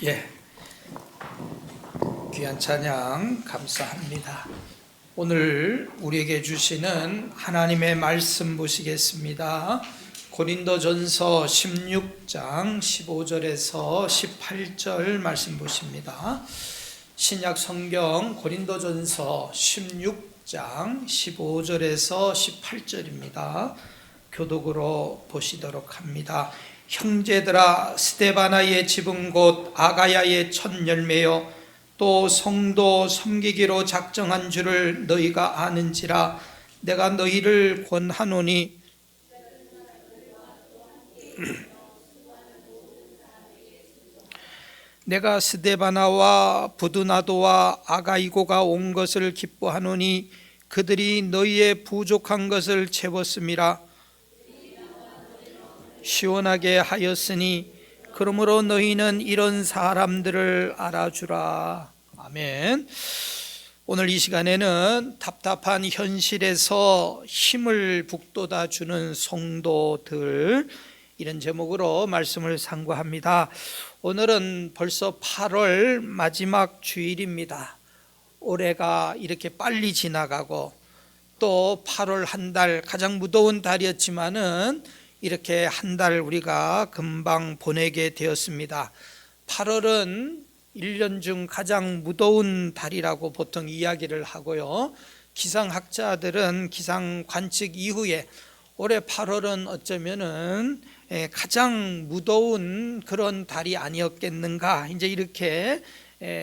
예, 귀한 찬양 감사합니다. 오늘 우리에게 주시는 하나님의 말씀 보시겠습니다. 고린도전서 16장 15절에서 18절 말씀 보십니다. 신약 성경 고린도전서 16장 15절에서 18절입니다. 교독으로 보시도록 합니다. 형제들아, 스데바나의 집은 곧 아가야의 첫 열매요 또 성도 섬기기로 작정한 줄을 너희가 아는지라. 내가 너희를 권하노니 내가 스데바나와 부두나도와 아가이고가 온 것을 기뻐하노니 그들이 너희의 부족한 것을 채웠음이라. 시원하게 하였으니 그러므로 너희는 이런 사람들을 알아주라. 아멘. 오늘 이 시간에는 답답한 현실에서 힘을 북돋아 주는 성도들, 이런 제목으로 말씀을 상고합니다. 오늘은 벌써 8월 마지막 주일입니다. 올해가 이렇게 빨리 지나가고 또 8월 한 달, 가장 무더운 달이었지만은 이렇게 한 달 우리가 금방 보내게 되었습니다. 8월은 1년 중 가장 무더운 달이라고 보통 이야기를 하고요. 기상학자들은 기상 관측 이후에 올해 8월은 어쩌면은 가장 무더운 그런 달이 아니었겠는가, 이제 이렇게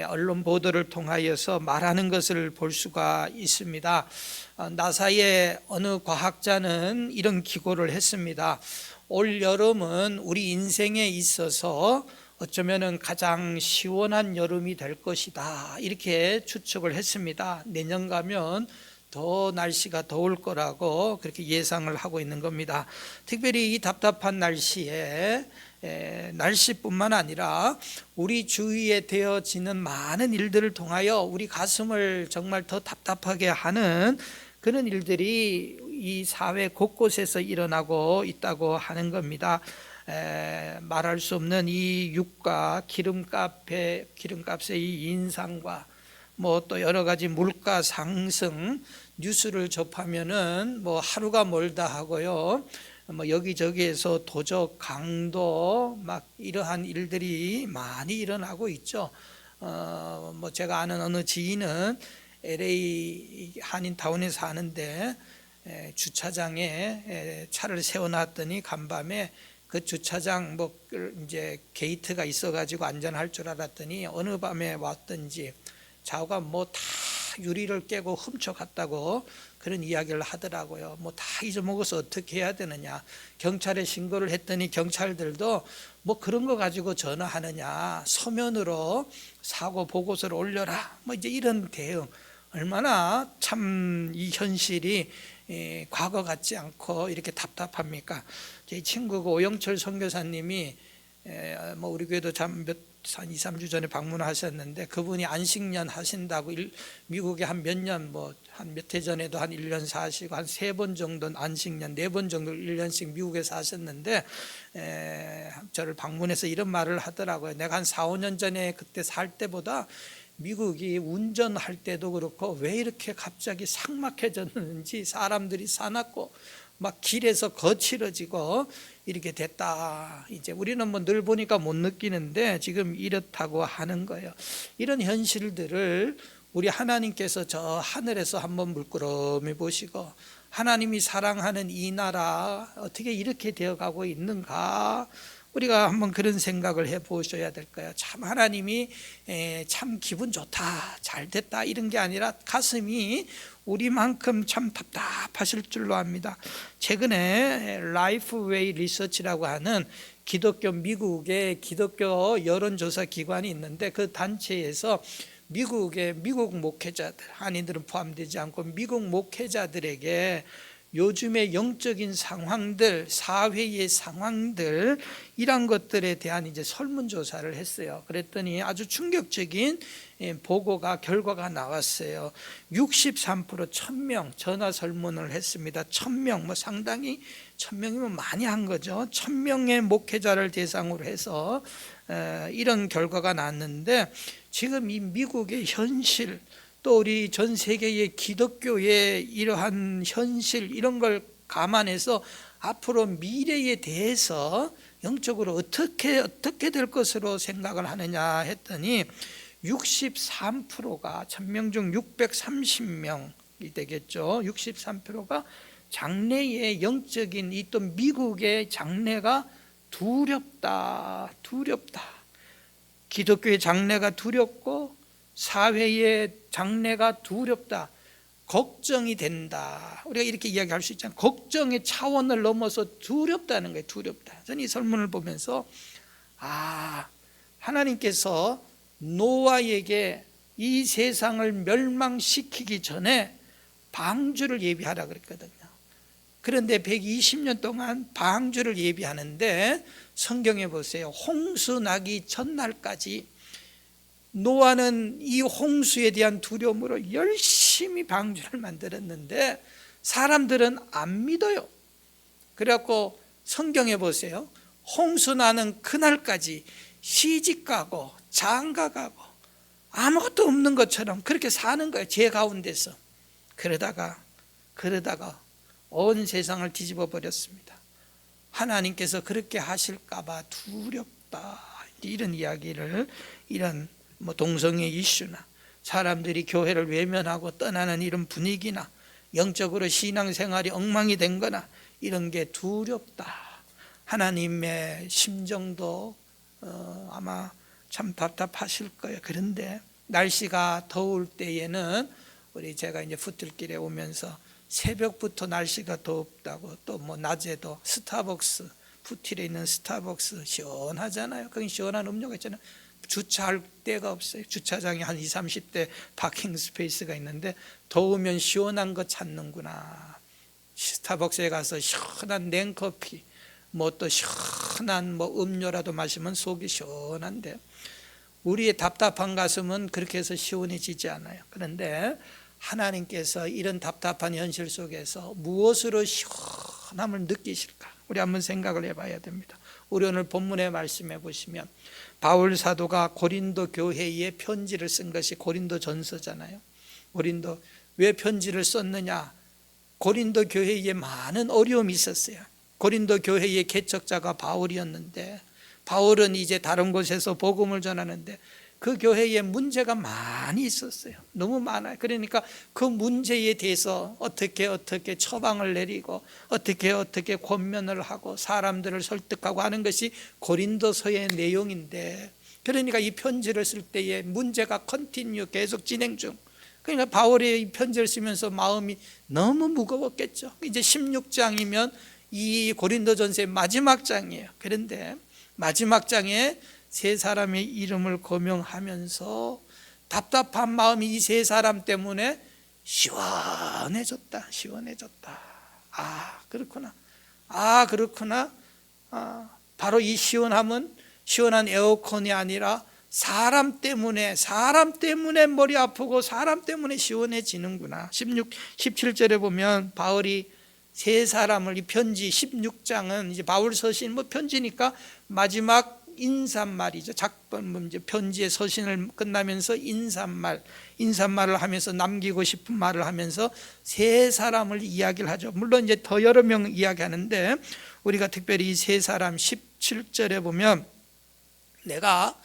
언론 보도를 통하여서 말하는 것을 볼 수가 있습니다. 나사의 어느 과학자는 이런 기고를 했습니다. 올 여름은 우리 인생에 있어서 어쩌면 가장 시원한 여름이 될 것이다, 이렇게 추측을 했습니다. 내년 가면 더 날씨가 더울 거라고 그렇게 예상을 하고 있는 겁니다. 특별히 이 답답한 날씨에 날씨뿐만 아니라 우리 주위에 되어지는 많은 일들을 통하여 우리 가슴을 정말 더 답답하게 하는 그런 일들이 이 사회 곳곳에서 일어나고 있다고 하는 겁니다. 말할 수 없는 이 유가, 기름값의 이 인상과 뭐 또 여러 가지 물가 상승 뉴스를 접하면은 뭐 하루가 멀다 하고요. 뭐 여기저기에서 도적, 강도, 막 이러한 일들이 많이 일어나고 있죠. 뭐 제가 아는 어느 지인은 LA 한인타운에 사는데 주차장에 차를 세워놨더니 간밤에 그 주차장 뭐 이제 게이트가 있어가지고 안전할 줄 알았더니 어느 밤에 왔든지 좌우가 뭐 다 유리를 깨고 훔쳐갔다고 그런 이야기를 하더라고요. 뭐 다 잊어먹어서 어떻게 해야 되느냐. 경찰에 신고를 했더니 경찰들도 뭐 그런 거 가지고 전화하느냐, 서면으로 사고 보고서를 올려라, 뭐 이제 이런 대응. 얼마나 참 이 현실이 과거 같지 않고 이렇게 답답합니까? 제 친구가 오영철 선교사님이 뭐 우리 교회도 한 2, 3주 전에 방문하셨는데 그분이 안식년 하신다고 미국에 한 몇 년, 뭐 한 몇 해 전에도 한 1년 사시고 한 3번 정도는 안식년, 4번 정도 1년씩 미국에 사셨는데 저를 방문해서 이런 말을 하더라고요. 내가 한 4, 5년 전에 그때 살 때보다 미국이 운전할 때도 그렇고 왜 이렇게 갑자기 삭막해졌는지, 사람들이 사납고 막 길에서 거칠어지고 이렇게 됐다. 이제 우리는 뭐 늘 보니까 못 느끼는데 지금 이렇다고 하는 거예요. 이런 현실들을 우리 하나님께서 저 하늘에서 한번 물끄러미 보시고 하나님이 사랑하는 이 나라 어떻게 이렇게 되어가고 있는가, 우리가 한번 그런 생각을 해보셔야 될 거예요. 참 하나님이 참 기분 좋다, 잘 됐다, 이런 게 아니라 가슴이 우리만큼 참 답답하실 줄로 압니다. 최근에 라이프웨이 리서치라고 하는 미국의 기독교 여론조사 기관이 있는데 그 단체에서 미국 목회자들, 한인들은 포함되지 않고 미국 목회자들에게 요즘의 영적인 상황들, 사회의 상황들, 이런 것들에 대한 이제 설문조사를 했어요. 그랬더니 아주 충격적인 결과가 나왔어요. 63% 1000명 전화 설문을 했습니다. 1000명, 뭐 상당히 1000명이면 많이 한 거죠. 1000명의 목회자를 대상으로 해서 이런 결과가 났는데, 지금 이 미국의 현실, 또 우리 전 세계의 기독교의 이러한 현실, 이런 걸 감안해서 앞으로 미래에 대해서 영적으로 어떻게 될 것으로 생각을 하느냐 했더니 63%가 1000명 중 630명이 되겠죠. 63%가 장래의 영적인 이 또 미국의 장래가 두렵다. 기독교의 장래가 두렵고 사회의 장래가 두렵다. 걱정이 된다. 우리가 이렇게 이야기할 수 있잖아요. 걱정의 차원을 넘어서 두렵다는 거예요. 두렵다. 저는 이 설문을 보면서 하나님께서 노아에게 이 세상을 멸망시키기 전에 방주를 예비하라 그랬거든요. 그런데 120년 동안 방주를 예비하는데, 성경에 보세요. 홍수 나기 전날까지 노아는 이 홍수에 대한 두려움으로 열심히 방주를 만들었는데 사람들은 안 믿어요. 그래갖고 성경에 보세요. 홍수 나는 그날까지 시집가고 장가가고 아무것도 없는 것처럼 그렇게 사는 거예요. 죄 가운데서. 그러다가 온 세상을 뒤집어 버렸습니다. 하나님께서 그렇게 하실까봐 두렵다. 이런 이야기를, 이런 동성애 이슈나 사람들이 교회를 외면하고 떠나는 이런 분위기나 영적으로 신앙생활이 엉망이 된 거나 이런 게 두렵다. 하나님의 심정도 아마 참 답답하실 거예요. 그런데 날씨가 더울 때에는 제가 이제 푸틀길에 오면서 새벽부터 날씨가 덥다고, 또 낮에도 스타벅스, 푸틀에 있는 스타벅스 시원하잖아요. 거기 시원한 음료가 있잖아요. 주차할 데가 없어요. 주차장이 한 20, 30대 파킹 스페이스가 있는데 더우면 시원한 거 찾는구나. 스타벅스에 가서 시원한 냉커피, 또 시원한 음료라도 마시면 속이 시원한데, 우리의 답답한 가슴은 그렇게 해서 시원해지지 않아요. 그런데 하나님께서 이런 답답한 현실 속에서 무엇으로 시원함을 느끼실까? 우리 한번 생각을 해봐야 됩니다. 우리 오늘 본문의 말씀해 보시면 바울 사도가 고린도 교회에 편지를 쓴 것이 고린도 전서잖아요. 왜 편지를 썼느냐? 고린도 교회에 많은 어려움이 있었어요. 고린도 교회의 개척자가 바울이었는데, 바울은 이제 다른 곳에서 복음을 전하는데 그 교회에 문제가 많이 있었어요. 너무 많아요. 그러니까 그 문제에 대해서 어떻게 처방을 내리고 어떻게 권면을 하고 사람들을 설득하고 하는 것이 고린도서의 내용인데, 그러니까 이 편지를 쓸 때에 문제가 컨티뉴 계속 진행 중. 그러니까 바울이 이 편지를 쓰면서 마음이 너무 무거웠겠죠. 이제 16장이면 이 고린도전서의 마지막 장이에요. 그런데 마지막 장에 세 사람의 이름을 거명하면서 답답한 마음이 이 세 사람 때문에 시원해졌다. 그렇구나. 바로 이 시원함은 시원한 에어컨이 아니라 사람 때문에 머리 아프고 사람 때문에 시원해지는구나. 17절에 보면 바울이 세 사람을, 이 편지 16장은 이제 바울 서신 편지니까 마지막 인사말이죠. 편지의 서신을 끝나면서 인사말을 하면서 남기고 싶은 말을 하면서 세 사람을 이야기를 하죠. 물론 이제 더 여러 명 이야기하는데 우리가 특별히 이 세 사람 17절에 보면 내가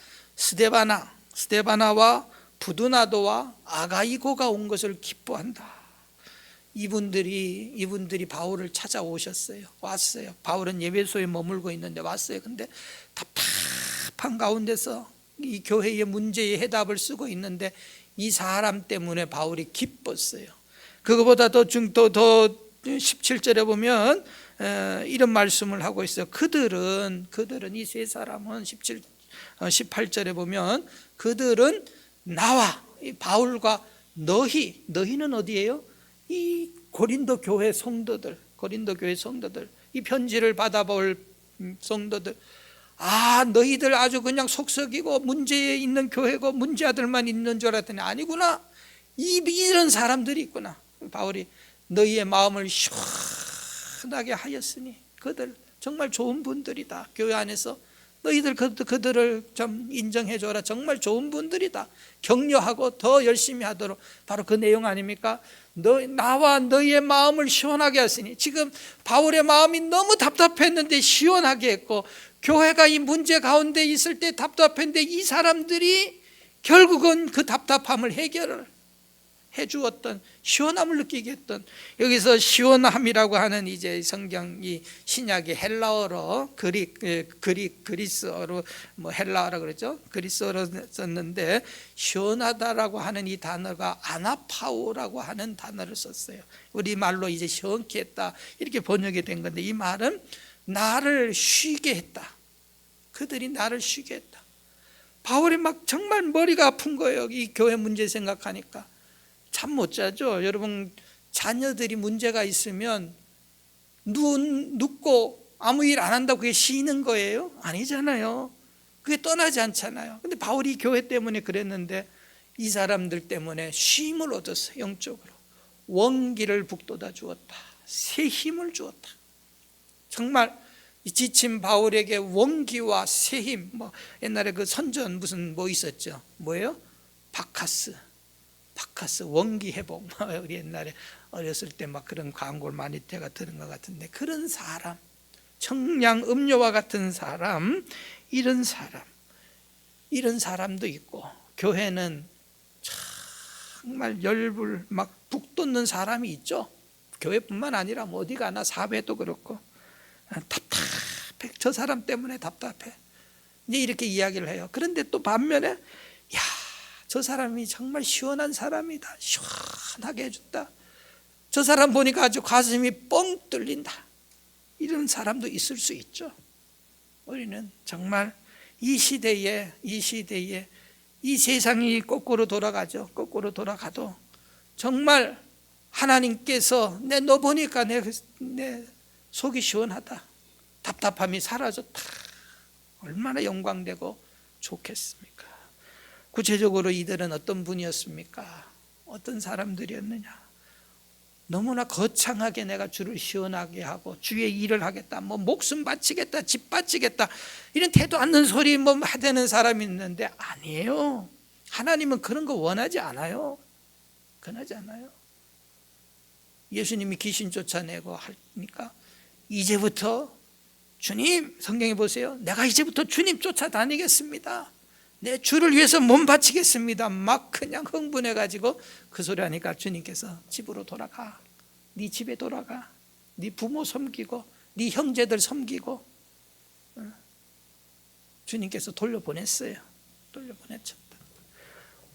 스데바나와 부두나도와 아가이고가 온 것을 기뻐한다. 이분들이 바울을 찾아오셨어요. 왔어요. 바울은 예배소에 머물고 있는데 왔어요. 근데 답답한 가운데서 이 교회의 문제의 해답을 쓰고 있는데 이 사람 때문에 바울이 기뻤어요. 그거보다 더 17절에 보면 이런 말씀을 하고 있어요. 그들은 이 세 사람은 18절에 보면 그들은 나와 바울과 너희는 어디예요? 이 고린도 교회 성도들, 이 편지를 받아볼 성도들, 너희들 아주 그냥 속썩이고 문제에 있는 교회고 문제아들만 있는 줄 알았더니 아니구나. 이런 사람들이 있구나. 바울이 너희의 마음을 시원하게 하였으니 그들 정말 좋은 분들이다. 교회 안에서 너희들 그들을 좀 인정해 줘라. 정말 좋은 분들이다. 격려하고 더 열심히 하도록. 바로 그 내용 아닙니까? 나와 너희의 마음을 시원하게 하시니. 지금 바울의 마음이 너무 답답했는데 시원하게 했고, 교회가 이 문제 가운데 있을 때 답답했는데 이 사람들이 결국은 그 답답함을 해결을 해주었던, 시원함을 느끼게 했던, 여기서 시원함이라고 하는 이제 성경이 신약의 헬라어로 그리스어로 헬라어라 그러죠. 그리스어로 썼는데 시원하다라고 하는 이 단어가 아나파오라고 하는 단어를 썼어요. 우리 말로 이제 시원케 했다 이렇게 번역이 된 건데, 이 말은 나를 쉬게 했다. 그들이 나를 쉬게 했다. 바울이 막 정말 머리가 아픈 거예요. 이 교회 문제 생각하니까. 잠 못 자죠. 여러분, 자녀들이 문제가 있으면 눕고 아무 일 안 한다고 그게 쉬는 거예요? 아니잖아요. 그게 떠나지 않잖아요. 근데 바울이 교회 때문에 그랬는데 이 사람들 때문에 쉼을 얻었어요. 영적으로 원기를 북돋아 주었다. 새 힘을 주었다. 정말 지친 바울에게 원기와 새 힘, 옛날에 그 선전 무슨 있었죠? 뭐예요? 바카스 원기 회복. 우리 옛날에 어렸을 때 막 그런 광고를 많이 때가 들은 것 같은데, 그런 사람, 청량 음료와 같은 사람, 이런 사람도 있고, 교회는 정말 열불 막 북돋는 사람이 있죠. 교회뿐만 아니라 어디 가나 사회도 그렇고 답답해. 저 사람 때문에 답답해. 이제 이렇게 이야기를 해요. 그런데 또 반면에 저 사람이 정말 시원한 사람이다. 시원하게 해준다. 저 사람 보니까 아주 가슴이 뻥 뚫린다. 이런 사람도 있을 수 있죠. 우리는 정말 이 시대에 이 세상이 거꾸로 돌아가죠. 거꾸로 돌아가도 정말 하나님께서 너 보니까 내 속이 시원하다. 답답함이 사라졌다. 얼마나 영광되고 좋겠습니까? 구체적으로 이들은 어떤 분이었습니까? 어떤 사람들이었느냐? 너무나 거창하게 내가 주를 시원하게 하고 주의 일을 하겠다, 목숨 바치겠다, 집 바치겠다, 이런 태도 않는 소리 하대는 사람이 있는데 아니에요. 하나님은 그런 거 원하지 않아요. 권하지 않아요. 예수님이 귀신 쫓아내고 하니까 이제부터 주님, 성경에 보세요. 내가 이제부터 주님 쫓아다니겠습니다. 내 주를 위해서 몸 바치겠습니다. 막 그냥 흥분해가지고 그 소리 하니까 주님께서 집으로 돌아가. 네 집에 돌아가. 네 부모 섬기고 네 형제들 섬기고. 주님께서 돌려보냈어요. 돌려보냈습니다.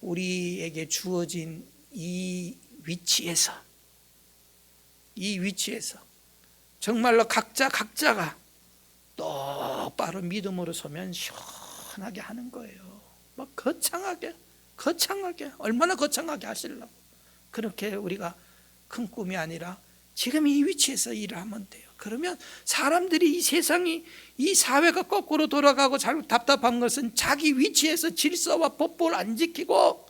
우리에게 주어진 이 위치에서 정말로 각자가 똑바로 믿음으로 서면 시원하게 하는 거예요. 거창하게 얼마나 거창하게 하시려고. 그렇게 우리가 큰 꿈이 아니라 지금 이 위치에서 일을 하면 돼요. 그러면 사람들이 이 세상이, 이 사회가 거꾸로 돌아가고 답답한 것은 자기 위치에서 질서와 법법을 안 지키고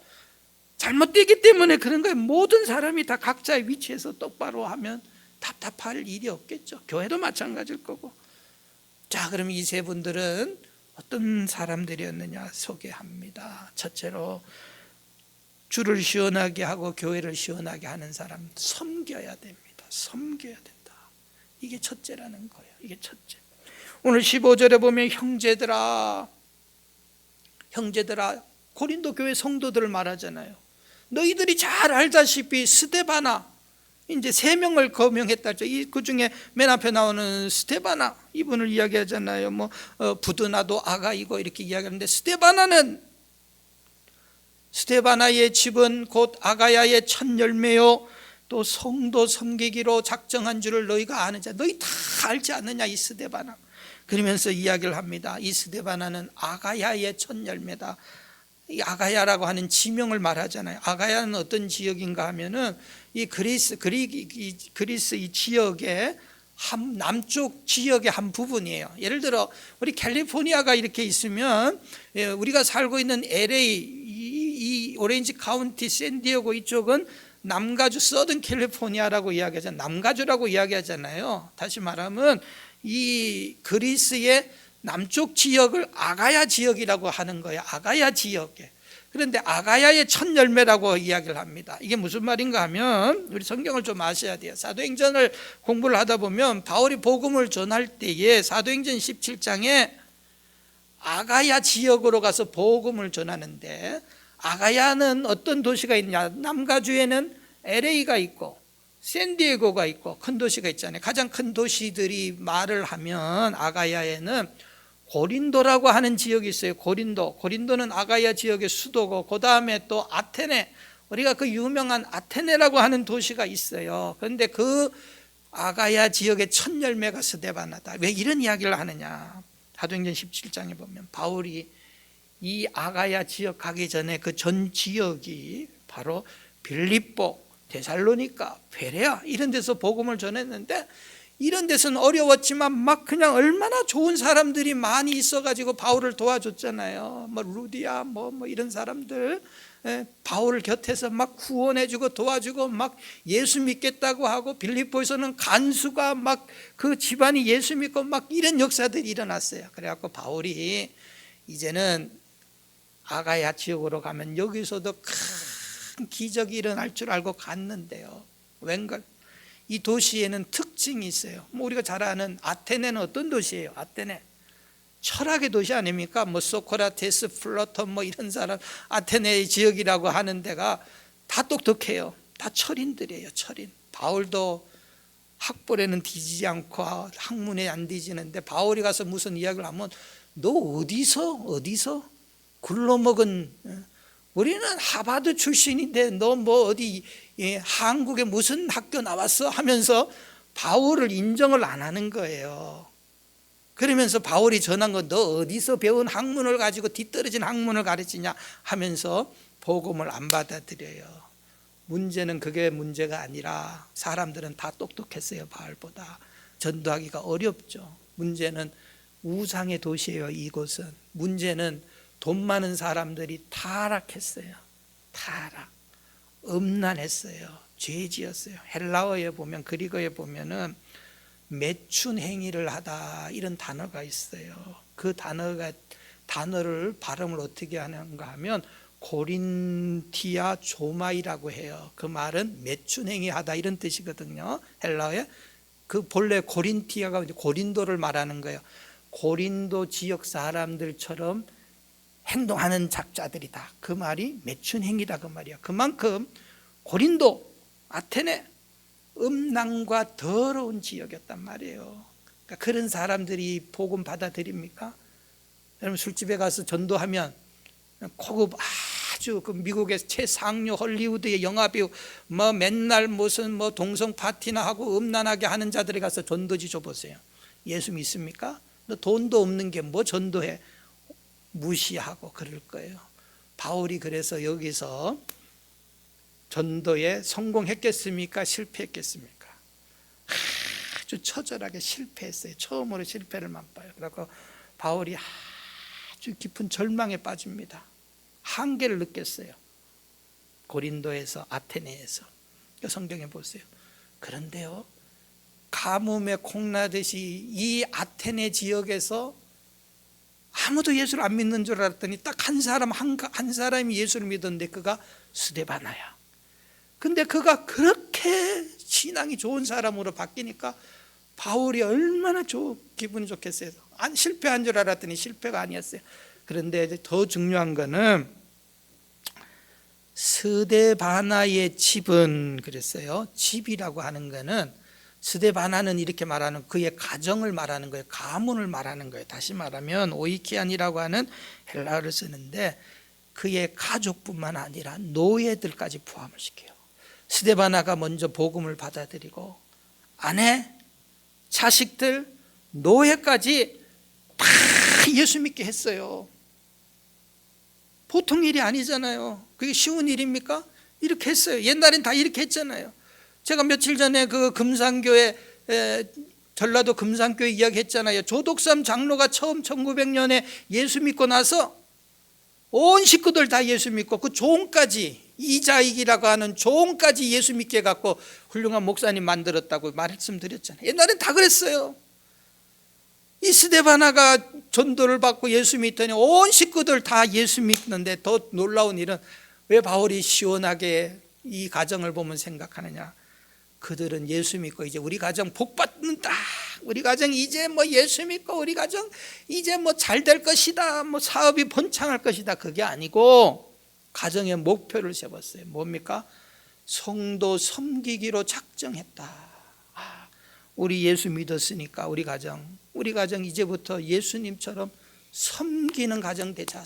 잘못되기 때문에 그런 거예요. 모든 사람이 다 각자의 위치에서 똑바로 하면 답답할 일이 없겠죠. 교회도 마찬가지일 거고. 자, 그럼 이 세 분들은 어떤 사람들이었느냐 소개합니다. 첫째로 주를 시원하게 하고 교회를 시원하게 하는 사람, 섬겨야 됩니다. 섬겨야 된다. 이게 첫째라는 거예요. 이게 첫째. 오늘 15절에 보면 형제들아 고린도 교회 성도들을 말하잖아요. 너희들이 잘 알다시피 스데바나, 이제 3명을 거명했다. 그 중에 맨 앞에 나오는 스데바나, 이분을 이야기하잖아요. 부드나도 아가이고 이렇게 이야기하는데, 스데바나의 집은 곧 아가야의 첫 열매요 또 성도 섬기기로 작정한 줄을 너희가 아는 자. 너희 다 알지 않느냐 이 스데바나. 그러면서 이야기를 합니다. 이 스데바나는 아가야의 첫 열매다. 이 아가야라고 하는 지명을 말하잖아요. 아가야는 어떤 지역인가 하면은 이 그리스 이 지역의 남쪽 지역의 한 부분이에요. 예를 들어 우리 캘리포니아가 이렇게 있으면 우리가 살고 있는 LA, 이 오렌지 카운티, 샌디에고 이쪽은 남가주 서든 캘리포니아라고 이야기하잖아요. 남가주라고 이야기하잖아요. 다시 말하면 이 그리스의 남쪽 지역을 아가야 지역이라고 하는 거예요. 아가야 지역에. 그런데 아가야의 첫 열매라고 이야기를 합니다. 이게 무슨 말인가 하면 우리 성경을 좀 아셔야 돼요. 사도행전을 공부를 하다 보면 바울이 복음을 전할 때에 사도행전 17장에 아가야 지역으로 가서 복음을 전하는데, 아가야는 어떤 도시가 있냐? 남가주에는 LA가 있고 샌디에고가 있고 큰 도시가 있잖아요. 가장 큰 도시들이 말을 하면 아가야에는 고린도라고 하는 지역이 있어요. 고린도는 아가야 지역의 수도고, 그 다음에 또 아테네, 우리가 그 유명한 아테네라고 하는 도시가 있어요. 그런데 그 아가야 지역의 첫 열매가 스데바나다. 왜 이런 이야기를 하느냐? 사도행전 17장에 보면 바울이 이 아가야 지역 가기 전에 그 전 지역이 바로 빌립보, 데살로니가, 베레아 이런 데서 복음을 전했는데, 이런 데서는 어려웠지만 막 그냥 얼마나 좋은 사람들이 많이 있어가지고 바울을 도와줬잖아요. 뭐 루디아 뭐 이런 사람들 바울 곁에서 막 구원해주고 도와주고 막 예수 믿겠다고 하고, 빌립보에서는 간수가 막 그 집안이 예수 믿고 막 이런 역사들이 일어났어요. 그래갖고 바울이 이제는 아가야 지역으로 가면 여기서도 큰 기적이 일어날 줄 알고 갔는데요. 웬걸? 이 도시에는 특징이 있어요. 뭐 우리가 잘 아는 아테네는 어떤 도시예요? 아테네 철학의 도시 아닙니까? 뭐 소크라테스, 플라톤 뭐 이런 사람, 아테네의 지역이라고 하는 데가 다 똑똑해요. 다 철인들이에요. 철인. 바울도 학벌에는 뒤지지 않고 학문에 안 뒤지는데, 바울이 가서 무슨 이야기를 하면 너 어디서 굴러먹은, 우리는 하버드 출신인데 너 뭐 어디 한국에 무슨 학교 나왔어 하면서 바울을 인정을 안 하는 거예요. 그러면서 바울이 전한 건 너 어디서 배운 학문을 가지고 뒤떨어진 학문을 가르치냐 하면서 복음을 안 받아들여요. 문제는 그게 문제가 아니라 사람들은 다 똑똑했어요. 바울보다. 전도하기가 어렵죠. 문제는 우상의 도시예요. 이곳은. 문제는 돈 많은 사람들이 타락했어요. 타락, 음란했어요. 죄지었어요. 헬라어에 보면, 그리거에 보면은 매춘 행위를 하다 이런 단어가 있어요. 그 단어를 발음을 어떻게 하는가 하면 고린티아 조마이라고 해요. 그 말은 매춘 행위하다 이런 뜻이거든요. 헬라어에. 그 본래 고린티아가 고린도를 말하는 거예요. 고린도 지역 사람들처럼 행동하는 작자들이다. 그 말이 매춘 행위다 그 말이야. 그만큼 고린도, 아테네 음란과 더러운 지역이었단 말이에요. 그러니까 그런 사람들이 복음 받아들입니까? 여러분 술집에 가서 전도하면 고급 아주 그 미국의 최상류 헐리우드의 영화배우 뭐 맨날 무슨 뭐 동성 파티나 하고 음란하게 하는 자들이 가서 전도지 줘보세요. 예수 믿습니까? 너 돈도 없는 게 뭐 전도해? 무시하고 그럴 거예요. 바울이 그래서 여기서 전도에 성공했겠습니까? 실패했겠습니까? 아주 처절하게 실패했어요. 처음으로 실패를 맛봐요. 그래서 바울이 아주 깊은 절망에 빠집니다. 한계를 느꼈어요. 고린도에서, 아테네에서. 성경에 보세요. 그런데요, 가뭄에 콩나듯이 이 아테네 지역에서 아무도 예수를 안 믿는 줄 알았더니 딱 한 사람이 예수를 믿었는데 그가 스데바나야. 근데 그가 그렇게 신앙이 좋은 사람으로 바뀌니까 바울이 얼마나 기분이 좋겠어요. 실패한 줄 알았더니 실패가 아니었어요. 그런데 더 중요한 거는 스데바나의 집은 그랬어요. 집이라고 하는 거는, 스데바나는 이렇게 말하는, 그의 가정을 말하는 거예요. 가문을 말하는 거예요. 다시 말하면 오이키안이라고 하는 헬라어를 쓰는데 그의 가족뿐만 아니라 노예들까지 포함을 시켜요. 스데바나가 먼저 복음을 받아들이고 아내, 자식들, 노예까지 다 예수 믿게 했어요. 보통 일이 아니잖아요. 그게 쉬운 일입니까? 이렇게 했어요. 옛날엔 다 이렇게 했잖아요. 제가 며칠 전에 그 금산교회, 전라도 금산교회 이야기했잖아요. 조덕삼 장로가 처음 1900년에 예수 믿고 나서 온 식구들 다 예수 믿고 그 종까지, 이자익이라고 하는 종까지 예수 믿게 해갖고 훌륭한 목사님 만들었다고 말씀드렸잖아요. 옛날엔 다 그랬어요. 이 스데바나가 전도를 받고 예수 믿더니 온 식구들 다 예수 믿는데 더 놀라운 일은 왜 바울이 시원하게 이 가정을 보면 생각하느냐? 그들은 예수 믿고 이제 우리 가정 복 받는다, 우리 가정 이제 뭐 예수 믿고 우리 가정 이제 뭐 잘 될 것이다, 뭐 사업이 번창할 것이다, 그게 아니고 가정의 목표를 세웠어요. 뭡니까? 성도 섬기기로 작정했다. 우리 예수 믿었으니까 우리 가정 이제부터 예수님처럼 섬기는 가정 되자.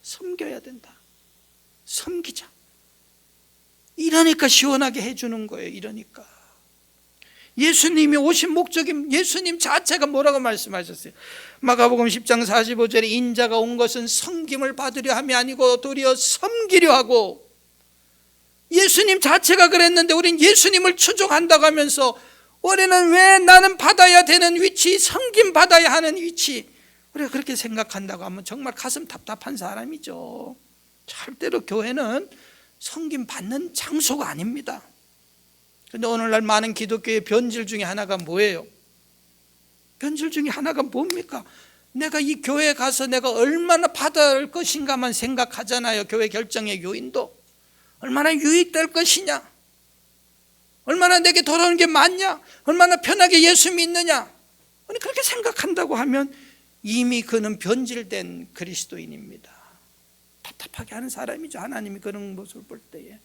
섬겨야 된다. 섬기자. 이러니까 시원하게 해주는 거예요. 이러니까 예수님이 오신 목적이, 예수님 자체가 뭐라고 말씀하셨어요? 마가복음 10장 45절에 인자가 온 것은 섬김을 받으려 함이 아니고 도리어 섬기려 하고, 예수님 자체가 그랬는데 우린 예수님을 추종한다고 하면서 우리는 왜 나는 받아야 되는 위치, 섬김 받아야 하는 위치, 우리가 그렇게 생각한다고 하면 정말 가슴 답답한 사람이죠. 절대로 교회는 섬김 받는 장소가 아닙니다. 그런데 오늘날 많은 기독교의 변질 중에 하나가 뭐예요? 변질 중에 하나가 뭡니까? 내가 이 교회에 가서 내가 얼마나 받을 것인가만 생각하잖아요. 교회 결정의 요인도 얼마나 유익될 것이냐, 얼마나 내게 돌아오는 게 많냐, 얼마나 편하게 예수 믿느냐, 그렇게 생각한다고 하면 이미 그는 변질된 그리스도인입니다. 답답하게 하는 사람이죠. 하나님이 그런 모습을 볼 때에.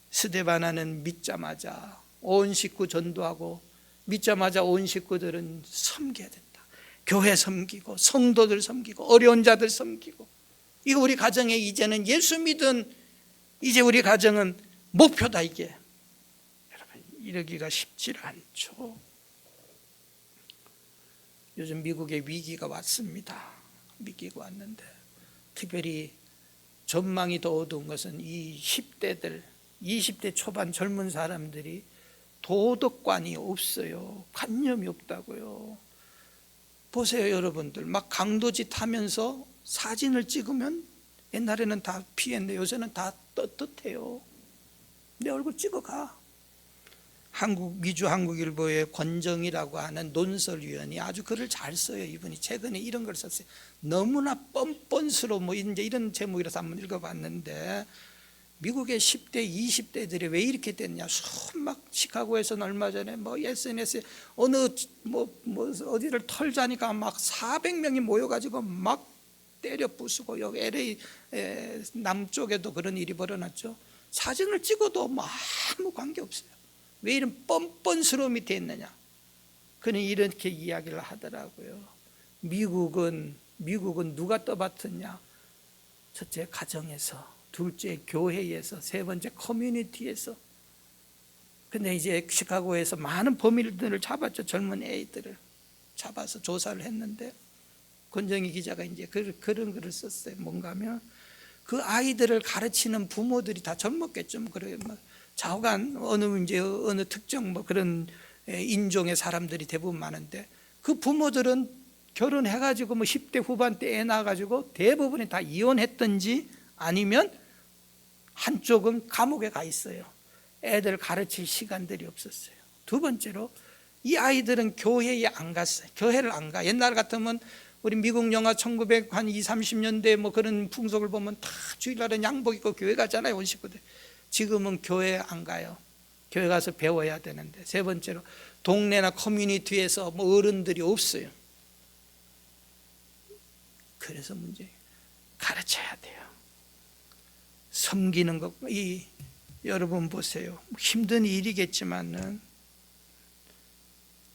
스데바나는 믿자마자 온 식구 전도하고, 믿자마자 온 식구들은 섬겨야 된다. 교회 섬기고, 성도들 섬기고, 어려운 자들 섬기고, 이거 우리 가정에 이제는 예수 믿은 이제 우리 가정은 목표다. 이게 여러분 이러기가 쉽지 않죠. 요즘 미국에 위기가 왔습니다. 위기가 왔는데 특별히 전망이 더 어두운 것은 이 10대들, 20대 초반 젊은 사람들이 도덕관이 없어요. 관념이 없다고요. 보세요 여러분들, 막 강도짓 하면서 사진을 찍으면, 옛날에는 다 피했는데 요새는 다 떳떳해요. 내 얼굴 찍어가. 미주 한국일보의 권정이라고 하는 논설위원이 아주 글을 잘 써요. 이분이 최근에 이런 걸 썼어요. 너무나 뻔뻔스러워, 뭐 이제 이런 제목이라서 한번 읽어봤는데, 미국의 10대, 20대들이 왜 이렇게 됐냐? 막 시카고에서는 얼마 전에 뭐 SNS에 어느 뭐 어디를 털자니까 막 400명이 모여가지고 막 때려 부수고, 여기 LA 남쪽에도 그런 일이 벌어났죠. 사진을 찍어도 뭐 아무 관계 없어요. 왜 이런 뻔뻔스러움이 됐느냐? 그는 이렇게 이야기를 하더라고요. 미국은 누가 떠받쳤냐? 첫째 가정에서, 둘째 교회에서, 세 번째 커뮤니티에서. 근데 이제 시카고에서 많은 범인들을 잡았죠. 젊은 애들을 잡아서 조사를 했는데 권정희 기자가 이제 그런 글을 썼어요. 뭔가 하면 그 아이들을 가르치는 부모들이 다 젊었겠죠. 그래 좌우간 어느 특정 뭐 그런 인종의 사람들이 대부분 많은데, 그 부모들은 결혼해가지고 뭐 10대 후반때 애 낳아가지고 대부분이 다 이혼했든지 아니면 한쪽은 감옥에 가 있어요. 애들 가르칠 시간들이 없었어요. 두 번째로 이 아이들은 교회에 안 갔어요. 교회를 안 가. 옛날 같으면 우리 미국 영화 1920, 30년대 뭐 그런 풍속을 보면 다 주일날은 양복 입고 교회 가잖아요, 온 식구들. 지금은 교회 안 가요. 교회 가서 배워야 되는데. 세 번째로 동네나 커뮤니티에서 뭐 어른들이 없어요. 그래서 문제예요. 가르쳐야 돼요. 섬기는 것, 여러분 보세요. 힘든 일이겠지만은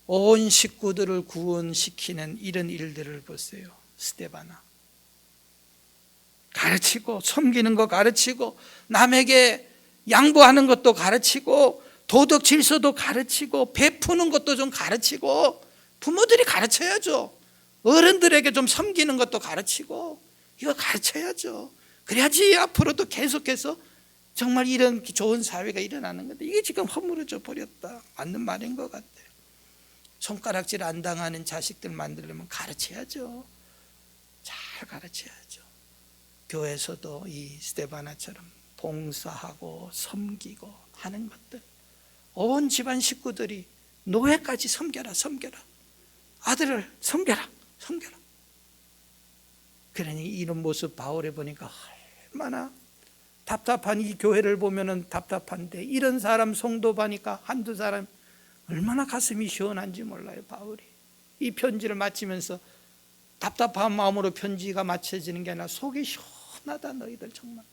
온 식구들을 구원시키는 이런 일들을 보세요. 스데바나 가르치고, 섬기는 거 가르치고, 남에게 양보하는 것도 가르치고, 도덕 질서도 가르치고, 베푸는 것도 좀 가르치고, 부모들이 가르쳐야죠. 어른들에게 좀 섬기는 것도 가르치고, 이거 가르쳐야죠. 그래야지 앞으로도 계속해서 정말 이런 좋은 사회가 일어나는 건데, 이게 지금 허물어져 버렸다. 맞는 말인 것 같아요. 손가락질 안 당하는 자식들 만들려면 가르쳐야죠. 잘 가르쳐야죠. 교회에서도 이 스데바나처럼 봉사하고 섬기고 하는 것들, 온 집안 식구들이 노예까지 섬겨라. 아들을 섬겨라, 섬겨라. 그러니 이런 모습 바울에 보니까 얼마나 답답한, 이 교회를 보면은 답답한데 이런 사람 성도 봐니까 한두 사람 얼마나 가슴이 시원한지 몰라요. 바울이 이 편지를 마치면서 답답한 마음으로 편지가 마쳐지는 게 아니라 속이 시원하다 너희들 정말,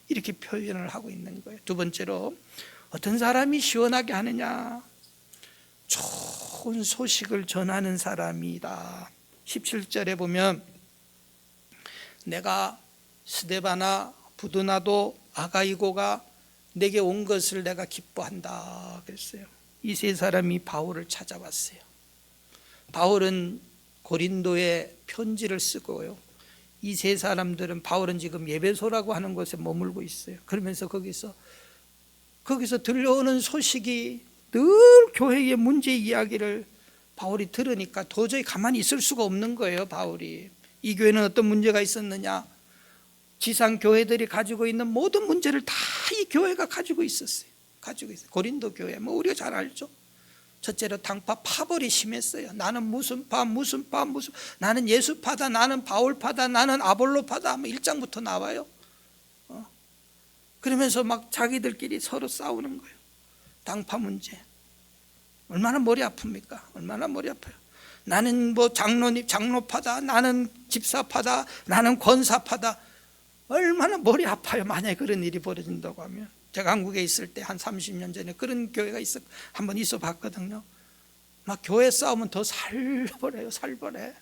이렇게 표현을 하고 있는 거예요. 두 번째로 어떤 사람이 시원하게 하느냐, 좋은 소식을 전하는 사람이다. 17절에 보면 내가 스데바나 부두나도 아가이고가 내게 온 것을 내가 기뻐한다 그랬어요. 이 세 사람이 바울을 찾아왔어요. 바울은 고린도에 편지를 쓰고요. 이 세 사람들은, 바울은 지금 예배소라고 하는 곳에 머물고 있어요. 그러면서 거기서 들려오는 소식이 늘 교회의 문제 이야기를 바울이 들으니까 도저히 가만히 있을 수가 없는 거예요. 바울이 이 교회는 어떤 문제가 있었느냐, 지상 교회들이 가지고 있는 모든 문제를 다 이 교회가 가지고 있었어요. 고린도 교회, 우리가 잘 알죠. 첫째로 당파 파벌이 심했어요. 나는 무슨 파, 나는 예수파다, 나는 바울파다, 나는 아볼로파다, 1장부터 나와요. 그러면서 막 자기들끼리 서로 싸우는 거예요. 당파 문제 얼마나 머리 아픕니까? 얼마나 머리 아파요. 나는 장로파다, 나는 집사파다, 나는 권사파다. 얼마나 머리 아파요. 만약에 그런 일이 벌어진다고 하면. 제가 한국에 있을 때 한 30년 전에 그런 교회가 한번 있어 봤거든요. 막 교회 싸우면 더 살벌해요. 살벌해.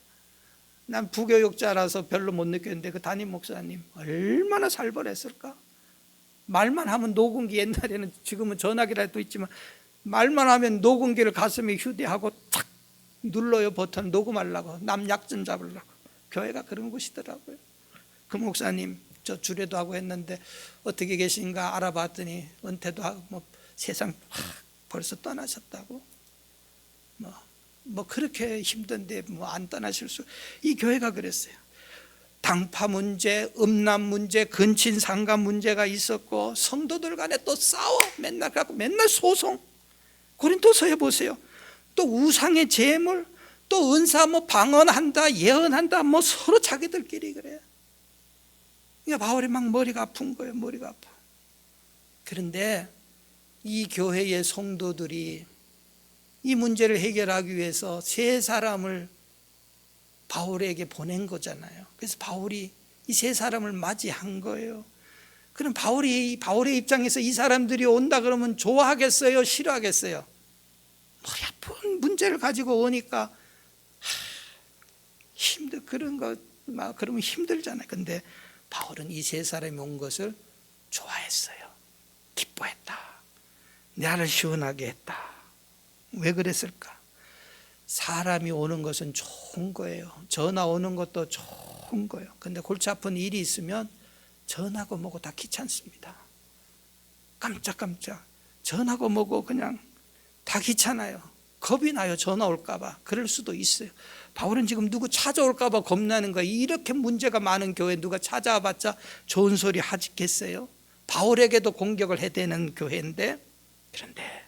난 부교육자라서 별로 못 느꼈는데 그 담임 목사님 얼마나 살벌했을까. 말만 하면 녹음기, 옛날에는, 지금은 전화기라도 있지만 말만 하면 녹음기를 가슴에 휴대하고 탁 눌러요. 버튼 녹음하려고, 남 약점 잡으려고. 교회가 그런 곳이더라고요. 그 목사님 저 주례도 하고 했는데 어떻게 계신가 알아봤더니 은퇴도 하고 세상 벌써 떠나셨다고. 그렇게 힘든데 안 떠나실 수. 이 교회가 그랬어요. 당파 문제, 음란 문제, 근친 상간 문제가 있었고 성도들 간에 또 싸워. 맨날 소송. 고린도서에 보세요. 또 우상의 제물, 또 은사 방언한다, 예언한다, 서로 자기들끼리 그래요. 그러니까 바울이 막 머리가 아픈 거예요. 머리가 아파. 그런데 이 교회의 성도들이 이 문제를 해결하기 위해서 세 사람을 바울에게 보낸 거잖아요. 그래서 바울이 이 세 사람을 맞이한 거예요. 그럼 바울의 입장에서 이 사람들이 온다 그러면 좋아하겠어요? 싫어하겠어요? 머리 아픈 문제를 가지고 오니까 그러면 힘들잖아요. 근데 바울은 이 세 사람이 온 것을 좋아했어요. 기뻐했다. 나를 시원하게 했다. 왜 그랬을까? 사람이 오는 것은 좋은 거예요. 전화 오는 것도 좋은 거예요. 근데 골치 아픈 일이 있으면 전화고 뭐고 다 귀찮습니다. 깜짝깜짝 전화고 뭐고 그냥 다 귀찮아요. 겁이 나요. 전화 올까봐. 그럴 수도 있어요. 바울은 지금 누구 찾아올까봐 겁나는 거예요. 이렇게 문제가 많은 교회 누가 찾아와봤자 좋은 소리 하겠어요? 바울에게도 공격을 해대는 교회인데. 그런데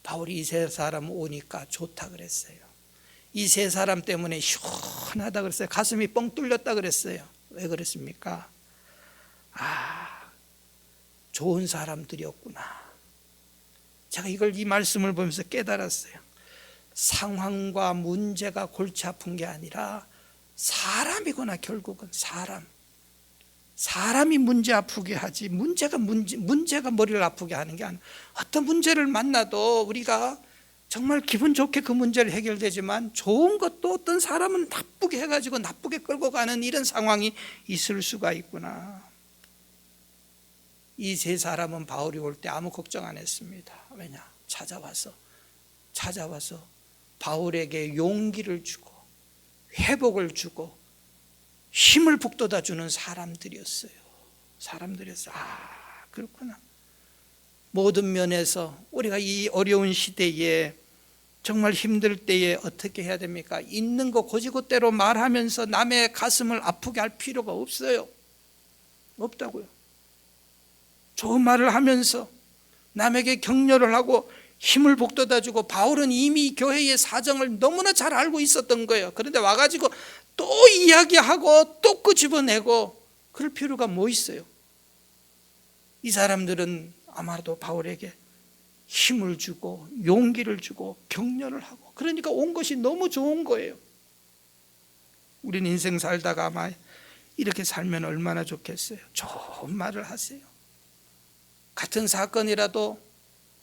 바울이 이 세 사람 오니까 좋다 그랬어요. 이 세 사람 때문에 시원하다 그랬어요. 가슴이 뻥 뚫렸다 그랬어요. 왜 그랬습니까? 좋은 사람들이었구나. 제가 이 말씀을 보면서 깨달았어요. 상황과 문제가 골치 아픈 게 아니라 사람이구나. 결국은 사람이 문제 아프게 하지, 문제가 머리를 아프게 하는 게 아니라, 어떤 문제를 만나도 우리가 정말 기분 좋게 그 문제를 해결되지만 좋은 것도 어떤 사람은 나쁘게 해가지고 나쁘게 끌고 가는 이런 상황이 있을 수가 있구나. 이 세 사람은 바울이 올 때 아무 걱정 안 했습니다. 왜냐? 찾아와서 바울에게 용기를 주고 회복을 주고 힘을 북돋아 주는 사람들이었어요. 그렇구나. 모든 면에서 우리가 이 어려운 시대에 정말 힘들 때에 어떻게 해야 됩니까? 있는 거 고지고대로 말하면서 남의 가슴을 아프게 할 필요가 없어요. 없다고요. 좋은 말을 하면서 남에게 격려를 하고 힘을 북돋아주고, 바울은 이미 교회의 사정을 너무나 잘 알고 있었던 거예요. 그런데 와가지고 또 이야기하고 또 끄집어내고 그럴 필요가 뭐 있어요? 이 사람들은 아마도 바울에게 힘을 주고 용기를 주고 격려를 하고, 그러니까 온 것이 너무 좋은 거예요. 우린 인생 살다가 아마 이렇게 살면 얼마나 좋겠어요. 좋은 말을 하세요. 같은 사건이라도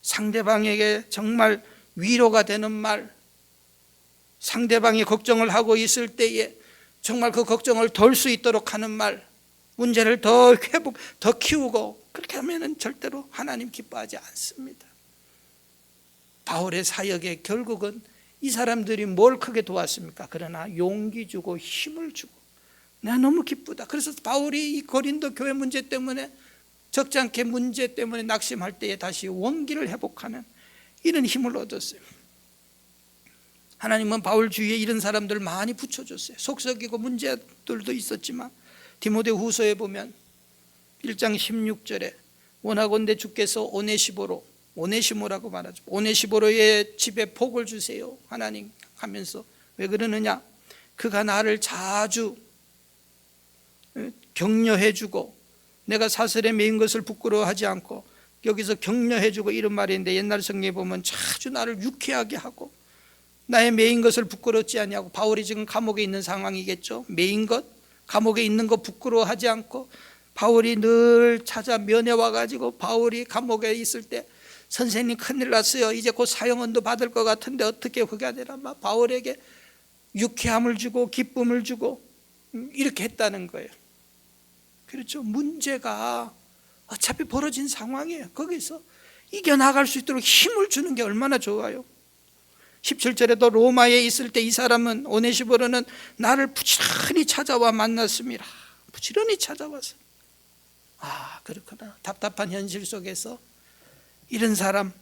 상대방에게 정말 위로가 되는 말, 상대방이 걱정을 하고 있을 때에 정말 그 걱정을 덜 수 있도록 하는 말, 문제를 더 키우고, 그렇게 하면 절대로 하나님 기뻐하지 않습니다. 바울의 사역의 결국은 이 사람들이 뭘 크게 도왔습니까? 그러나 용기 주고 힘을 주고, 내가 너무 기쁘다. 그래서 바울이 이 고린도 교회 문제 때문에, 적지 않게 문제 때문에 낙심할 때에 다시 원기를 회복하는 이런 힘을 얻었어요. 하나님은 바울 주위에 이런 사람들 많이 붙여줬어요. 속썩이고 문제들도 있었지만, 디모데 후서에 보면 1장 16절에 원하건대 주께서 오네시모라고 말하죠. 오네시모로의 집에 복을 주세요, 하나님 하면서. 왜 그러느냐? 그가 나를 자주 격려해주고, 내가 사슬에 매인 것을 부끄러워하지 않고, 여기서 격려해주고 이런 말인데, 옛날 성경에 보면 자주 나를 유쾌하게 하고, 나의 매인 것을 부끄럽지 아니하고. 바울이 지금 감옥에 있는 상황이겠죠. 매인 것, 감옥에 있는 거 부끄러워하지 않고, 바울이 늘 찾아 면회 와가지고, 바울이 감옥에 있을 때 선생님 큰일 났어요, 이제 곧 사형언도 받을 것 같은데 어떻게 그가 되라, 막 바울에게 유쾌함을 주고 기쁨을 주고 이렇게 했다는 거예요. 그렇죠. 문제가 어차피 벌어진 상황이에요. 거기서 이겨나갈 수 있도록 힘을 주는 게 얼마나 좋아요. 17절에도 로마에 있을 때 이 사람은, 오네시모로는 나를 부지런히 찾아와 만났습니다. 부지런히 찾아와서. 그렇구나. 답답한 현실 속에서 이런 사람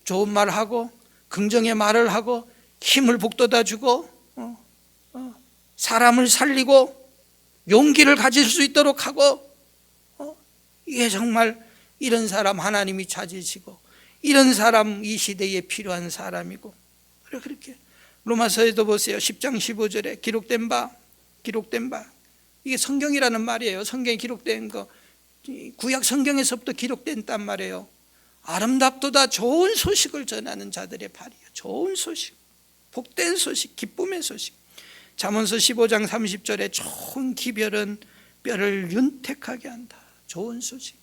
좋은 말하고 긍정의 말을 하고 힘을 북돋아주고 사람을 살리고 용기를 가질 수 있도록 하고, 이게 정말 이런 사람 하나님이 찾으시고, 이런 사람 이 시대에 필요한 사람이고. 그렇게 로마서에도 보세요. 10장 15절에 기록된 바, 이게 성경이라는 말이에요. 성경에 기록된 거, 구약 성경에서부터 기록된단 말이에요. 아름답도다 좋은 소식을 전하는 자들의 발이에요. 좋은 소식, 복된 소식, 기쁨의 소식. 잠언서 15장 30절에 좋은 기별은 뼈를 윤택하게 한다. 좋은 소식.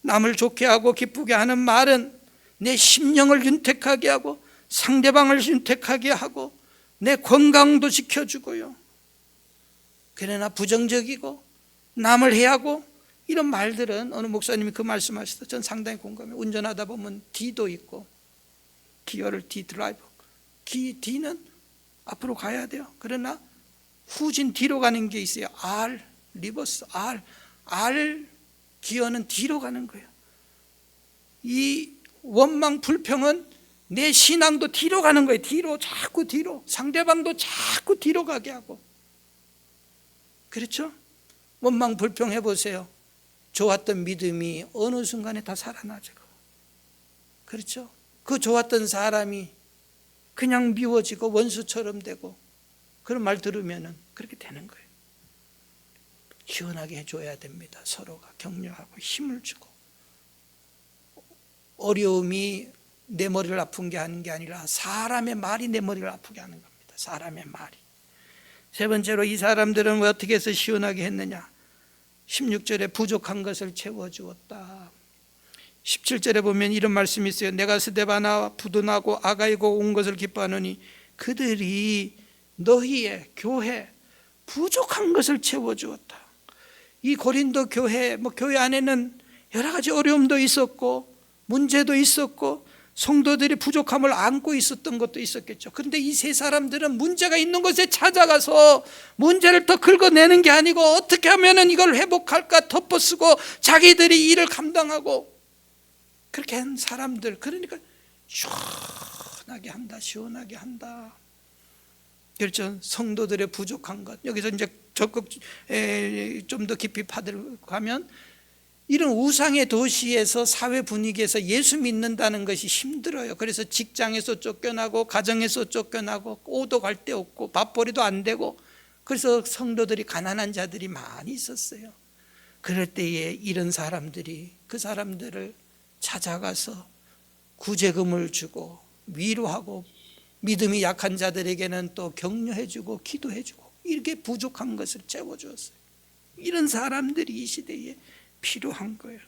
남을 좋게 하고 기쁘게 하는 말은 내 심령을 윤택하게 하고 상대방을 윤택하게 하고 내 건강도 지켜주고요. 그러나 부정적이고 남을 해하고 이런 말들은, 어느 목사님이 그 말씀하시다 전 상당히 공감해요. 운전하다 보면 D도 있고, 기어를 D 드라이버, D는 앞으로 가야 돼요. 그러나 후진 뒤로 가는 게 있어요. R 리버스, R 기어는 뒤로 가는 거예요. 이 원망 불평은 내 신앙도 뒤로 가는 거예요. 뒤로, 자꾸 뒤로. 상대방도 자꾸 뒤로 가게 하고. 그렇죠? 원망 불평 해보세요. 좋았던 믿음이 어느 순간에 다 살아나죠. 그렇죠? 그 좋았던 사람이 그냥 미워지고 원수처럼 되고, 그런 말 들으면 그렇게 되는 거예요. 시원하게 해줘야 됩니다. 서로가 격려하고 힘을 주고. 어려움이 내 머리를 아픈 게 하는 게 아니라 사람의 말이 내 머리를 아프게 하는 겁니다. 사람의 말이. 세 번째로 이 사람들은 어떻게 해서 시원하게 했느냐? 16절에 부족한 것을 채워주었다. 17절에 보면 이런 말씀이 있어요. 내가 스데바나 부도나고 아가이고 온 것을 기뻐하노니 그들이 너희의 교회 부족한 것을 채워주었다. 이 고린도 교회, 교회 안에는 여러 가지 어려움도 있었고 문제도 있었고 성도들이 부족함을 안고 있었던 것도 있었겠죠. 그런데 이 세 사람들은 문제가 있는 곳에 찾아가서 문제를 더 긁어내는 게 아니고 어떻게 하면 이걸 회복할까 덮어쓰고 자기들이 일을 감당하고 그렇게 한 사람들. 그러니까 시원하게 한다, 시원하게 한다. 그렇죠. 성도들의 부족한 것. 여기서 이제 적극 좀 더 깊이 파들어가면 이런 우상의 도시에서 사회 분위기에서 예수 믿는다는 것이 힘들어요. 그래서 직장에서 쫓겨나고 가정에서 쫓겨나고 오도 갈 데 없고 밥벌이도 안 되고, 그래서 성도들이 가난한 자들이 많이 있었어요. 그럴 때에 이런 사람들이 그 사람들을 찾아가서 구제금을 주고 위로하고, 믿음이 약한 자들에게는 또 격려해주고 기도해주고, 이렇게 부족한 것을 채워주었어요. 이런 사람들이 이 시대에 필요한 거예요.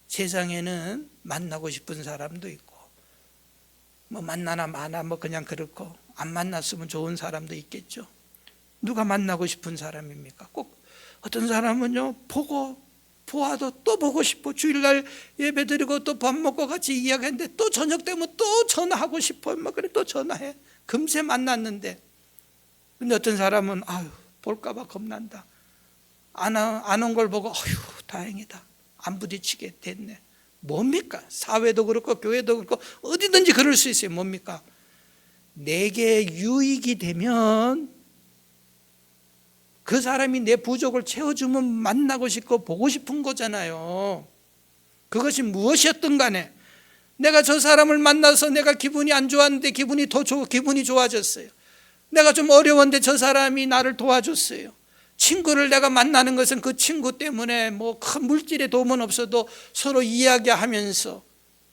세상에는 만나고 싶은 사람도 있고, 뭐 만나나 마나 뭐 그냥 그렇고, 안 만났으면 좋은 사람도 있겠죠. 누가 만나고 싶은 사람입니까? 꼭 어떤 사람은요, 보아도 또 보고 싶어. 주일날 예배 드리고 또 밥 먹고 같이 이야기했는데 또 저녁 되면 또 전화하고 싶어. 막 그래 또 전화해. 금세 만났는데. 근데 어떤 사람은 아유 볼까봐 겁난다. 안 온 걸 보고 아유 다행이다. 안 부딪히게 됐네. 뭡니까? 사회도 그렇고 교회도 그렇고 어디든지 그럴 수 있어요. 뭡니까? 내게 유익이 되면, 그 사람이 내 부족을 채워주면 만나고 싶고 보고 싶은 거잖아요. 그것이 무엇이었든 간에 내가 저 사람을 만나서 내가 기분이 안 좋았는데 기분이 좋아졌어요. 내가 좀 어려웠는데 저 사람이 나를 도와줬어요. 친구를 내가 만나는 것은 그 친구 때문에 뭐 큰 물질의 도움은 없어도 서로 이야기하면서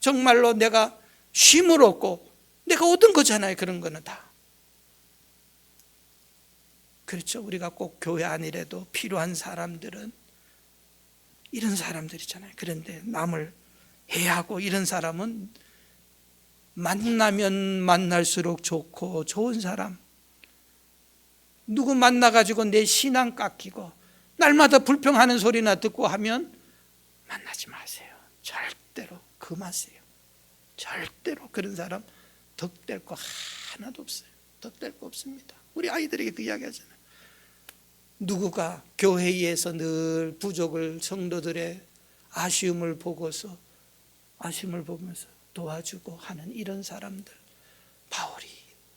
정말로 내가 쉼을 얻고 내가 얻은 거잖아요. 그런 거는 다. 그렇죠. 우리가 꼭 교회 안이라도 필요한 사람들은 이런 사람들이잖아요. 그런데 남을 해하고 이런 사람은 만나면 만날수록 좋고 좋은 사람, 누구 만나가지고 내 신앙 깎이고 날마다 불평하는 소리나 듣고 하면 만나지 마세요. 절대로 금하세요. 절대로 그런 사람 덕될 거 하나도 없어요. 덕될 거 없습니다. 우리 아이들에게 그 이야기 하잖아요. 누구가 교회에서 늘 부족을, 성도들의 아쉬움을 보면서 도와주고 하는 이런 사람들, 바울이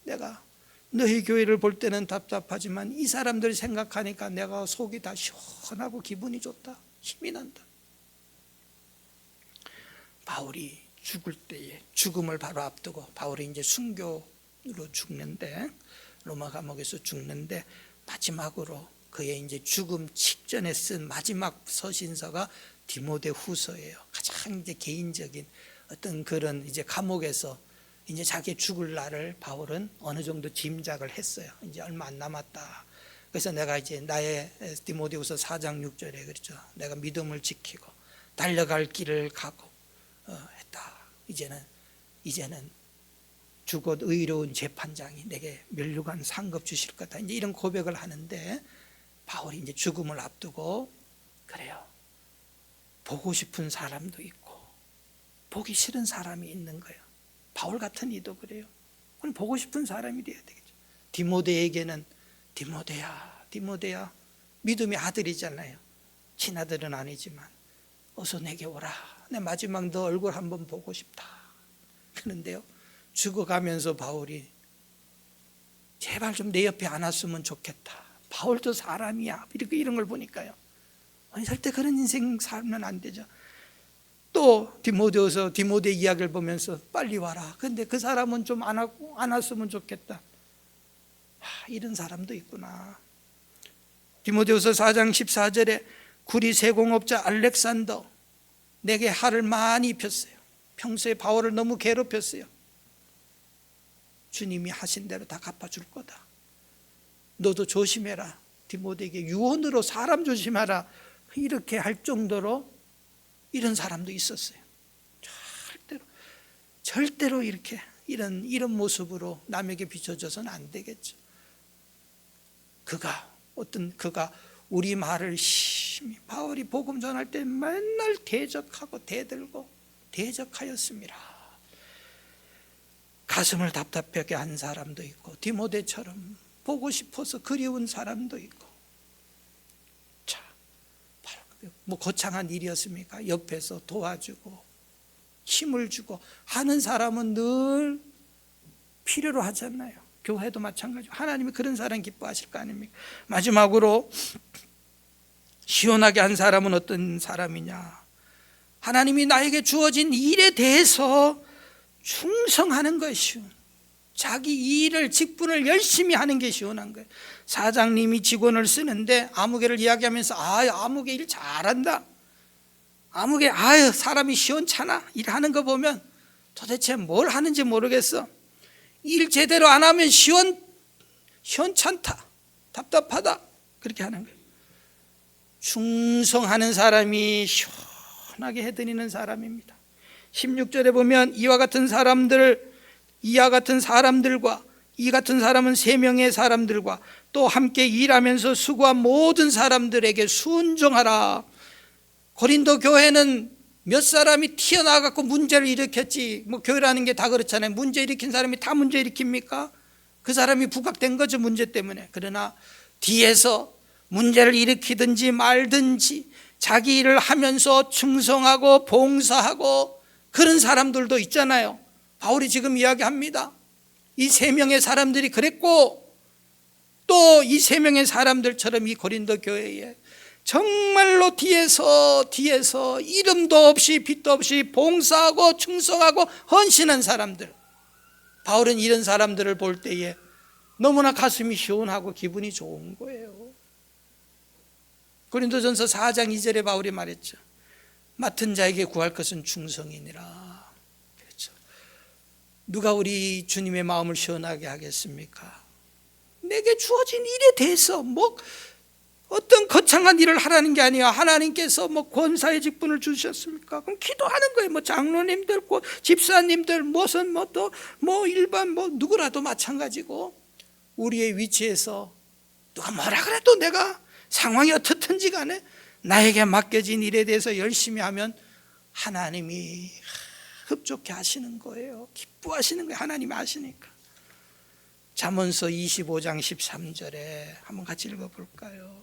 내가 너희 교회를 볼 때는 답답하지만 이 사람들 생각하니까 내가 속이 다 시원하고 기분이 좋다, 힘이 난다. 바울이 죽을 때에, 죽음을 바로 앞두고 바울이 이제 순교로 죽는데, 로마 감옥에서 죽는데 마지막으로 그의 이제 죽음 직전에 쓴 마지막 서신서가 디모데후서예요. 가장 이제 개인적인 어떤 그런 이제 감옥에서 이제 자기 죽을 날을 바울은 어느 정도 짐작을 했어요. 이제 얼마 안 남았다. 그래서 내가 이제 나의 디모데후서 4장 6절에 그렇죠. 내가 믿음을 지키고 달려갈 길을 가고 했다. 이제는 죽어 의로운 재판장이 내게 면류관 상급 주실 거다. 이제 이런 고백을 하는데, 바울이 이제 죽음을 앞두고 그래요. 보고 싶은 사람도 있고 보기 싫은 사람이 있는 거예요. 바울 같은 이도 그래요. 그럼 보고 싶은 사람이 돼야 되겠죠. 디모데에게는 디모데야 믿음의 아들이잖아요. 친아들은 아니지만 어서 내게 오라. 내 마지막 너 얼굴 한번 보고 싶다. 그런데요, 죽어가면서 바울이 제발 좀 내 옆에 안 왔으면 좋겠다. 바울도 사람이야. 이런 걸 보니까요, 아니 절대 그런 인생 살면 안 되죠. 또 디모데 이야기를 보면서 빨리 와라. 근데 그 사람은 좀 안 왔으면 좋겠다. 이런 사람도 있구나. 디모데후서 4장 14절에 구리 세공업자 알렉산더 내게 화를 많이 입혔어요. 평소에 바울을 너무 괴롭혔어요. 주님이 하신 대로 다 갚아줄 거다. 너도 조심해라. 디모데에게 유언으로 사람 조심하라. 이렇게 할 정도로 이런 사람도 있었어요. 절대로 이렇게 이런 모습으로 남에게 비춰져서는 안 되겠죠. 그가 우리 말을 심히, 바울이 복음 전할 때 맨날 대적하고 대들고 대적하였습니다. 가슴을 답답하게 한 사람도 있고, 디모데처럼 보고 싶어서 그리운 사람도 있고. 자, 바로 뭐 거창한 일이었습니까? 옆에서 도와주고 힘을 주고 하는 사람은 늘 필요로 하잖아요. 교회도 마찬가지고 하나님이 그런 사람 기뻐하실 거 아닙니까? 마지막으로 시원하게 한 사람은 어떤 사람이냐? 하나님이 나에게 주어진 일에 대해서 충성하는 것이요, 자기 일을 직분을 열심히 하는 게 시원한 거예요. 사장님이 직원을 쓰는데 아무개를 이야기하면서 아무개 일 잘한다, 아무개 사람이 시원찮아 일하는 거 보면 도대체 뭘 하는지 모르겠어, 일 제대로 안 하면 시원찮다, 답답하다, 그렇게 하는 거예요. 충성하는 사람이 시원하게 해드리는 사람입니다. 16절에 보면 이와 같은 사람들과, 이 같은 사람은 3명의 사람들과 또 함께 일하면서 수고한 모든 사람들에게 순종하라. 고린도 교회는 몇 사람이 튀어나와갖고 문제를 일으켰지, 교회라는 게 다 그렇잖아요. 문제 일으킨 사람이 다 문제 일으킵니까? 그 사람이 부각된 거죠, 문제 때문에. 그러나 뒤에서 문제를 일으키든지 말든지 자기 일을 하면서 충성하고 봉사하고 그런 사람들도 있잖아요. 바울이 지금 이야기합니다. 이 3명의 사람들이 그랬고, 또 이 3명의 사람들처럼 이 고린도 교회에 정말로 뒤에서 이름도 없이 빛도 없이 봉사하고 충성하고 헌신한 사람들, 바울은 이런 사람들을 볼 때에 너무나 가슴이 시원하고 기분이 좋은 거예요. 고린도전서 4장 2절에 바울이 말했죠. 맡은 자에게 구할 것은 충성이니라. 그렇죠. 누가 우리 주님의 마음을 시원하게 하겠습니까? 내게 주어진 일에 대해서 어떤 거창한 일을 하라는 게 아니야. 하나님께서 권사의 직분을 주셨습니까? 그럼 기도하는 거예요. 장로님들, 집사님들, 일반 누구라도 마찬가지고, 우리의 위치에서 누가 뭐라 그래도 내가 상황이 어떻든지 간에 나에게 맡겨진 일에 대해서 열심히 하면 하나님이 흡족해 하시는 거예요. 기뻐하시는 거예요. 하나님이 아시니까. 잠언서 25장 13절에 한번 같이 읽어볼까요?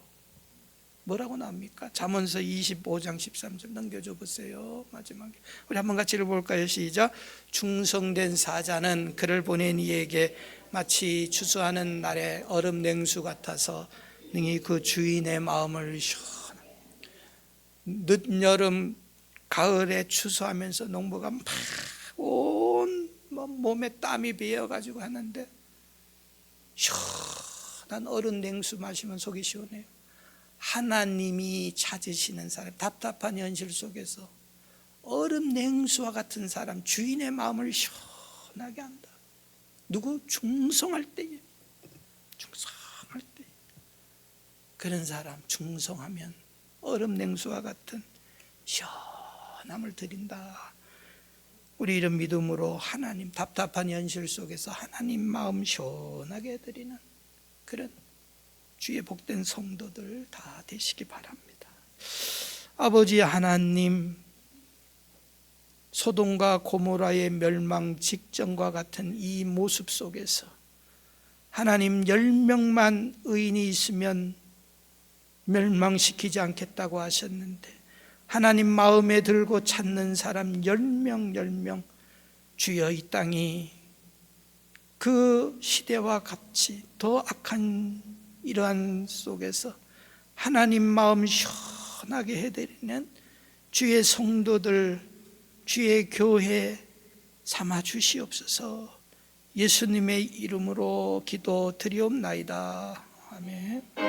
뭐라고 나옵니까? 잠언서 25장 13절 넘겨줘 보세요. 마지막에 우리 한번 같이 읽어볼까요? 시작. 충성된 사자는 그를 보낸 이에게 마치 추수하는 날의 얼음 냉수 같아서 능히 그 주인의 마음을 시원하게. 늦여름 가을에 추수하면서 농부가 막 온 몸에 땀이 배어가지고 하는데 시원한 얼음 냉수 마시면 속이 시원해요. 하나님이 찾으시는 사람, 답답한 현실 속에서 얼음 냉수와 같은 사람, 주인의 마음을 시원하게 한다. 누구? 충성할 때에. 그런 사람 충성하면 얼음 냉수와 같은 시원함을 드린다. 우리 이런 믿음으로 하나님, 답답한 현실 속에서 하나님 마음 시원하게 해드리는 그런 주의 복된 성도들 다 되시기 바랍니다. 아버지 하나님, 소돔과 고모라의 멸망 직전과 같은 이 모습 속에서 하나님 10명만 의인이 있으면 멸망시키지 않겠다고 하셨는데, 하나님 마음에 들고 찾는 사람 10명 주여, 이 땅이 그 시대와 같이 더 악한 이러한 속에서 하나님 마음 시원하게 해드리는 주의 성도들, 주의 교회 삼아 주시옵소서. 예수님의 이름으로 기도드리옵나이다. 아멘.